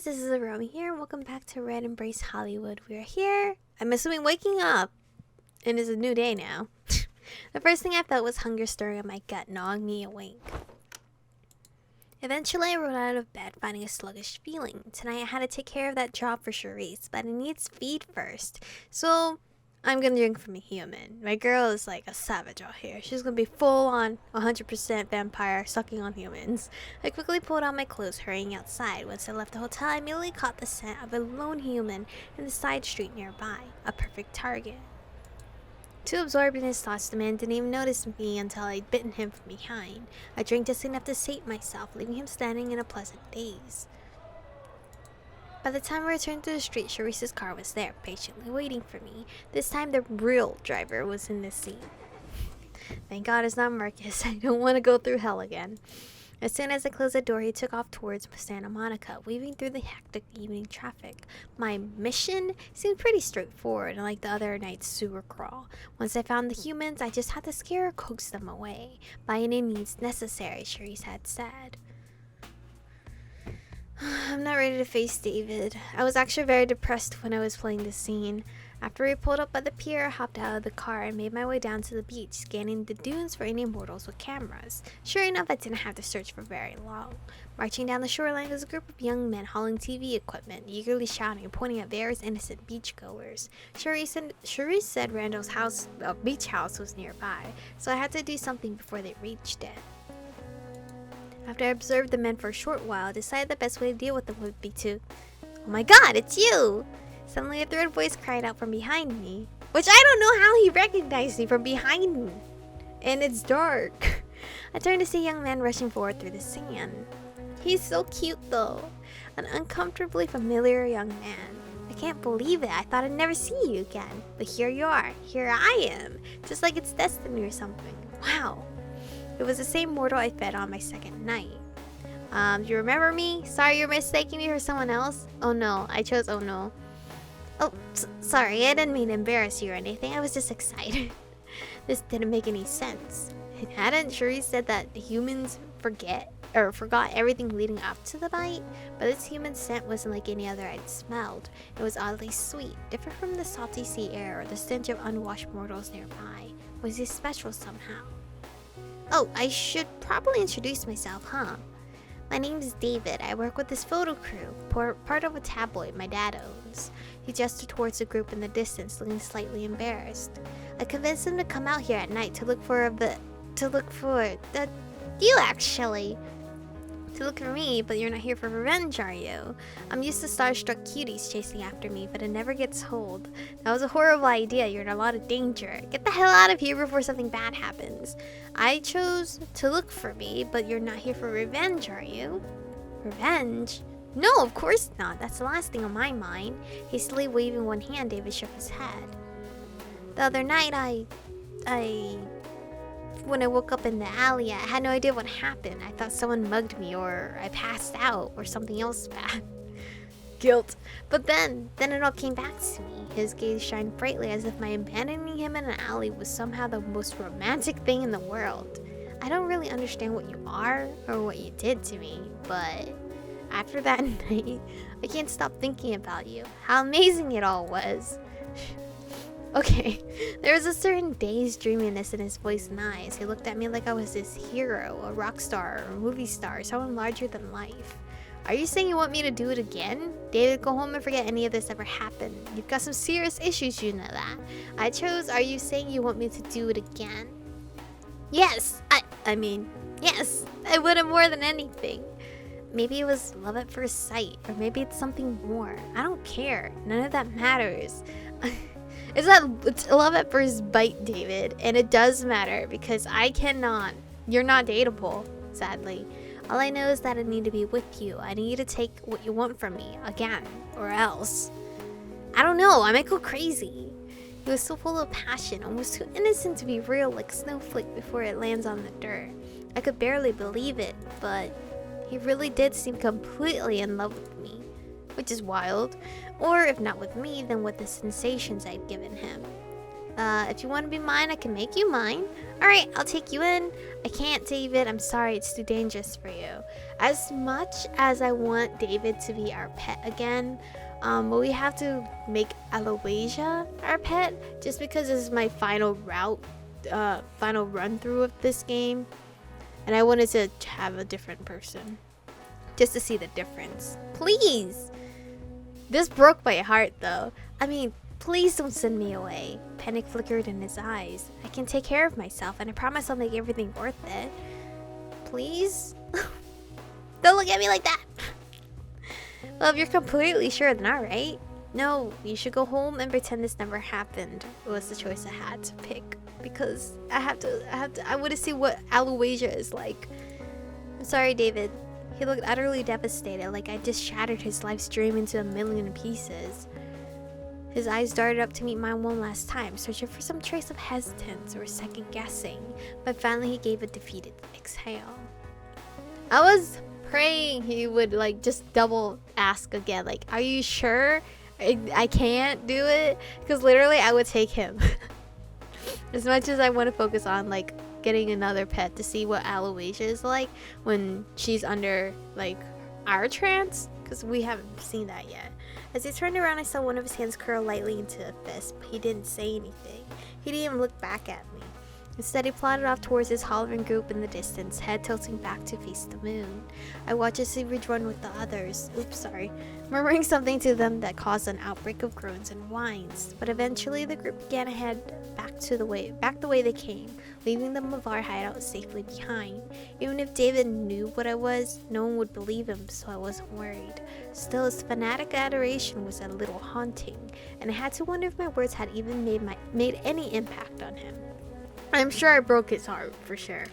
guys, this is Aromie here, and welcome back to Red Embrace Hollywood. We are here, I'm assuming waking up, and it's a new day now. The first thing I felt was hunger stirring in my gut, gnawing me awake. Eventually, I rolled out of bed, finding a sluggish feeling. Tonight, I had to take care of that job for Charisse, but it needs feed first. So, I'm gonna drink from a human. My girl is like a savage out here. She's gonna be full on 100% vampire, sucking on humans. I quickly pulled on my clothes, hurrying outside. Once I left the hotel, I immediately caught the scent of a lone human in the side street nearby. A perfect target. Too absorbed in his thoughts, the man didn't even notice me until I'd bitten him from behind. I drank just enough to sate myself, leaving him standing in a pleasant daze. By the time I returned to the street, Charisse's car was there, patiently waiting for me. This time, the real driver was in the scene. Thank God it's not Markus. I don't want to go through hell again. As soon as I closed the door, he took off towards Santa Monica, weaving through the hectic evening traffic. My mission seemed pretty straightforward, unlike the other night's sewer crawl. Once I found the humans, I just had to scare or coax them away. By any means necessary, Charisse had said. I'm not ready to face David. I was actually very depressed when I was playing this scene. After we pulled up at the pier, I hopped out of the car and made my way down to the beach, scanning the dunes for any mortals with cameras. Sure enough, I didn't have to search for very long. Marching down the shoreline was a group of young men hauling TV equipment, eagerly shouting and pointing at various innocent beachgoers. Charisse said Randall's beach house was nearby, so I had to do something before they reached it. After I observed the men for a short while, I decided the best way to deal with them would be to... Oh my god, it's you! Suddenly a third voice cried out from behind me. Which I don't know how he recognized me from behind me. And it's dark. I turned to see a young man rushing forward through the sand. He's so cute though. An uncomfortably familiar young man. I can't believe it. I thought I'd never see you again. But here you are. Here I am. Just like it's destiny or something. Wow. It was the same mortal I fed on my second night. Do you remember me? Sorry you're mistaking me for someone else? Oh no, I chose oh no. Oh, sorry, I didn't mean to embarrass you or anything. I was just excited. This didn't make any sense. Hadn't Charisse said that humans forgot everything leading up to the bite? But this human scent wasn't like any other I'd smelled. It was oddly sweet, different from the salty sea air or the stench of unwashed mortals nearby. Was he special somehow? Oh, I should probably introduce myself, huh? My name is David. I work with this photo crew, part of a tabloid my dad owns. He gestured towards the group in the distance, looking slightly embarrassed. I convinced him to come out here at night to look for you actually. To look for me, but you're not here for revenge, are you? I'm used to starstruck cuties chasing after me, but it never gets old. That was a horrible idea. You're in a lot of danger. Get the hell out of here before something bad happens. I chose to look for me, but you're not here for revenge, are you? Revenge? No, of course not. That's the last thing on my mind. Hastily waving one hand, David shook his head. The other night, when I woke up in the alley, I had no idea what happened. I thought someone mugged me, or I passed out, or something else bad. Guilt. But then it all came back to me. His gaze shined brightly as if my abandoning him in an alley was somehow the most romantic thing in the world. I don't really understand what you are, or what you did to me, but after that night, I can't stop thinking about you. How amazing it all was. Okay, there was a certain dazed dreaminess in his voice and eyes. He looked at me like I was this hero, a rock star, or a movie star, someone larger than life. Are you saying you want me to do it again? David, go home and forget any of this ever happened. You've got some serious issues, you know that. I chose, are you saying you want me to do it again? Yes, I mean, yes, I would have more than anything. Maybe it was love at first sight, or maybe it's something more. I don't care. None of that matters. It's love at first bite, David, and it does matter because you're not dateable, sadly. All I know is that I need to be with you. I need you to take what you want from me, again, or else. I don't know, I might go crazy. He was so full of passion, almost too innocent to be real, like a snowflake before it lands on the dirt. I could barely believe it, but he really did seem completely in love with me, which is wild. Or if not with me, then with the sensations I'd given him. If you want to be mine, I can make you mine. Alright, I'll take you in. I can't, David. I'm sorry, it's too dangerous for you. as much as I want David to be our pet again, but we have to make Aloysia our pet just because this is my final run through of this game, and I wanted to have a different person just to see the difference. Please! This broke my heart though. I mean, please don't send me away. Panic flickered in his eyes. I can take care of myself, and I promise I'll make everything worth it. Please? Don't look at me like that! Well, if you're completely sure, then alright. No, you should go home and pretend this never happened. It was the choice I had to pick. Because I want to see what Aloysia is like. I'm sorry, David. He looked utterly devastated, like I just shattered his life's dream into a million pieces. His eyes darted up to meet mine one last time, searching for some trace of hesitance or second guessing, but finally he gave a defeated exhale. I was praying he would like just double ask again, like, are you sure I can't do it? Because literally I would take him. As much as I want to focus on like getting another pet to see what Aloysia is like when she's under like our trance, because we haven't seen that yet. As he turned around, I saw one of his hands curl lightly into a fist, but he didn't say anything. He didn't even look back at me. Instead, he plodded off towards his hollering group in the distance, head tilting back to face the moon. I watched as he would run with the others, murmuring something to them that caused an outbreak of groans and whines. But eventually, the group began to head back the way they came, leaving the Mavar hideout safely behind. Even if David knew what I was, no one would believe him, so I wasn't worried. Still, his fanatic adoration was a little haunting, and I had to wonder if my words had even made any impact on him. I'm sure I broke his heart, for sure.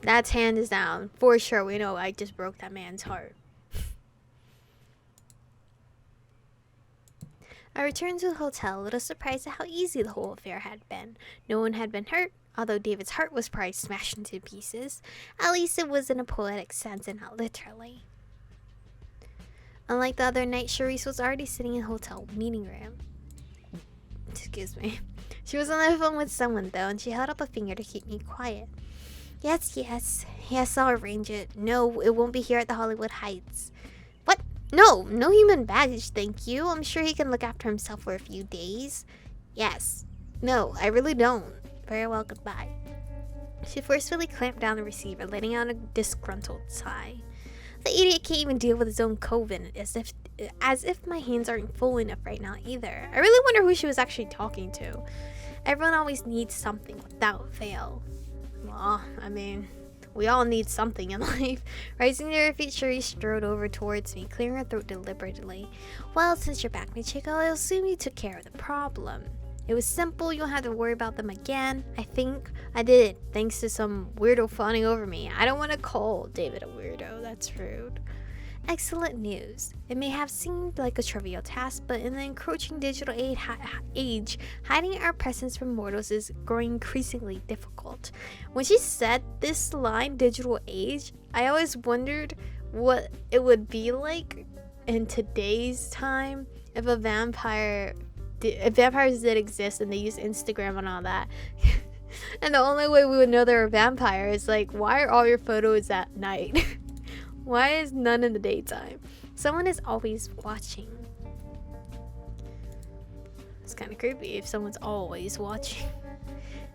That's hands down. For sure, we know I just broke that man's heart. I returned to the hotel, a little surprised at how easy the whole affair had been. No one had been hurt, although David's heart was probably smashed into pieces. At least it was in a poetic sense and not literally. Unlike the other night, Charisse was already sitting in the hotel meeting room. Excuse me. She was on the phone with someone though, and she held up a finger to keep me quiet. Yes, I'll arrange it. No, it won't be here at the Hollywood Heights. What? No human baggage, thank you. I'm sure he can look after himself for a few days. Yes. No, I really don't. Very well, goodbye. She forcefully clamped down the receiver, letting out a disgruntled sigh. The idiot can't even deal with his own COVID, as if my hands aren't full enough right now either. I really wonder who she was actually talking to. Everyone always needs something without fail. Well, I mean, we all need something in life. Rising to her feet, Cherie strode over towards me, clearing her throat deliberately. Well, since you're back, Michiko, I'll assume you took care of the problem. It was simple, you don't have to worry about them again. I think I did it, thanks to some weirdo fawning over me. I don't want to call David a weirdo, that's rude. Excellent news. It may have seemed like a trivial task, but in the encroaching digital age, hiding our presence from mortals is growing increasingly difficult. When she said this line, digital age, I always wondered what it would be like in today's time if vampires did exist and they used Instagram and all that. And the only way we would know they're a vampire is like, why are all your photos at night? Why is none in the daytime? Someone is always watching. It's kind of creepy if someone's always watching.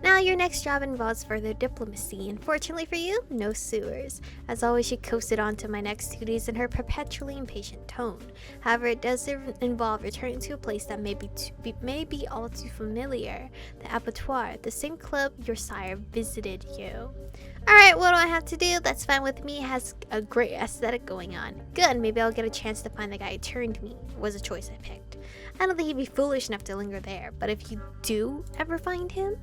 Now your next job involves further diplomacy, and fortunately for you, no sewers. As always, she coasted on to my next duties in her perpetually impatient tone. However, it does involve returning to a place that may be all too familiar. The abattoir, the same club your sire visited you. Alright, what do I have to do? That's fine with me. It has a great aesthetic going on. Good, maybe I'll get a chance to find the guy who turned me. Was a choice I picked. I don't think he'd be foolish enough to linger there, but if you do ever find him,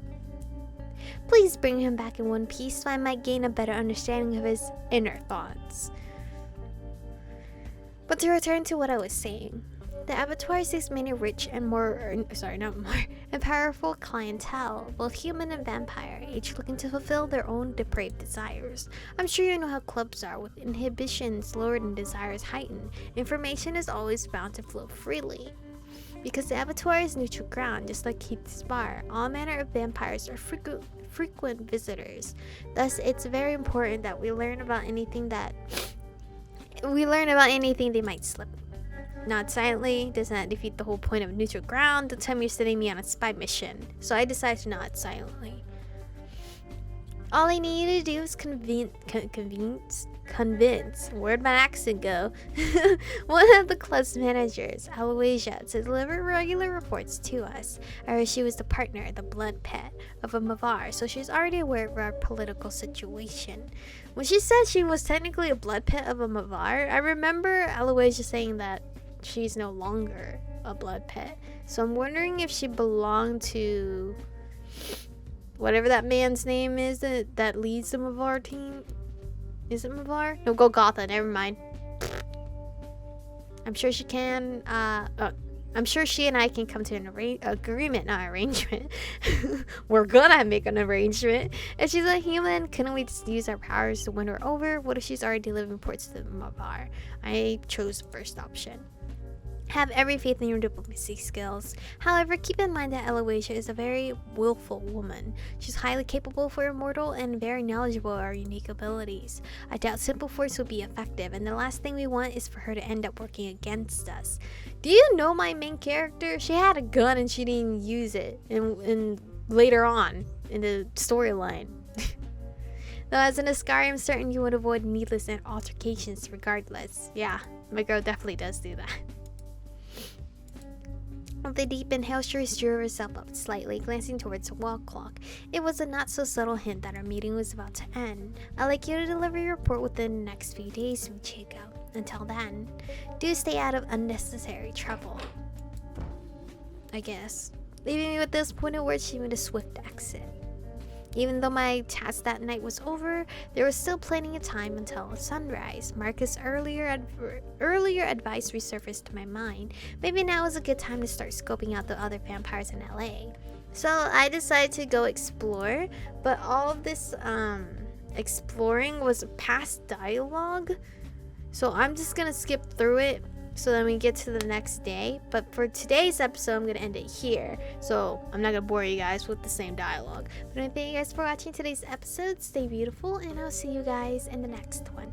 please bring him back in one piece so I might gain a better understanding of his inner thoughts. But to return to what I was saying, the abattoir sees many rich and and powerful clientele, both human and vampire, each looking to fulfill their own depraved desires. I'm sure you know how clubs are, with inhibitions lowered and desires heightened. Information is always bound to flow freely. Because the abattoir is neutral ground, just like Keith's bar, all manner of vampires are frequent visitors. Thus, it's very important that we learn about anything they might slip. Nod silently does not defeat the whole point of neutral ground. The time you're sending me on a spy mission, so I decide to nod silently. All I needed to do was convince, where'd my accent go? One of the club's managers, Aloysia, to deliver regular reports to us. I heard she was the partner, the blood pet of a Mavar, so she's already aware of our political situation. When she said she was technically a blood pet of a Mavar, I remember Aloysia saying that she's no longer a blood pet. So I'm wondering if she belonged to whatever that man's name is that leads the Mavar team. Is it Mavar? No, Golgotha. Never mind. I'm sure she can. I'm sure she and I can come to an agreement, not arrangement. We're gonna make an arrangement. If she's a human, couldn't we just use our powers to win her over? What if she's already delivering reports to the Mavar? I chose the first option. Have every faith in your diplomacy skills. However, keep in mind that Aloysia is a very willful woman. She's highly capable for a mortal and very knowledgeable of our unique abilities. I doubt simple force would be effective, and the last thing we want is for her to end up working against us. Do you know my main character? She had a gun and she didn't use it, and later on in the storyline. Though as an Ascari, I'm certain you would avoid needless altercations regardless. Yeah, my girl definitely does do that. With a deep inhale, she drew herself up slightly, glancing towards the wall clock. It was a not-so-subtle hint that our meeting was about to end. I'd like you to deliver your report within the next few days, Michiko. Until then, do stay out of unnecessary trouble. I guess. Leaving me with this pointed word, she made a swift exit. Even though my task that night was over, there was still plenty of time until sunrise. Markus' earlier advice resurfaced to my mind. Maybe now is a good time to start scoping out the other vampires in LA. So I decided to go explore, but all of this exploring was past dialogue. So I'm just gonna skip through it so then we get to the next day. But for today's episode, I'm gonna end it here, so I'm not gonna bore you guys with the same dialogue. But I thank you guys for watching today's episode. Stay beautiful, and I'll see you guys in the next one.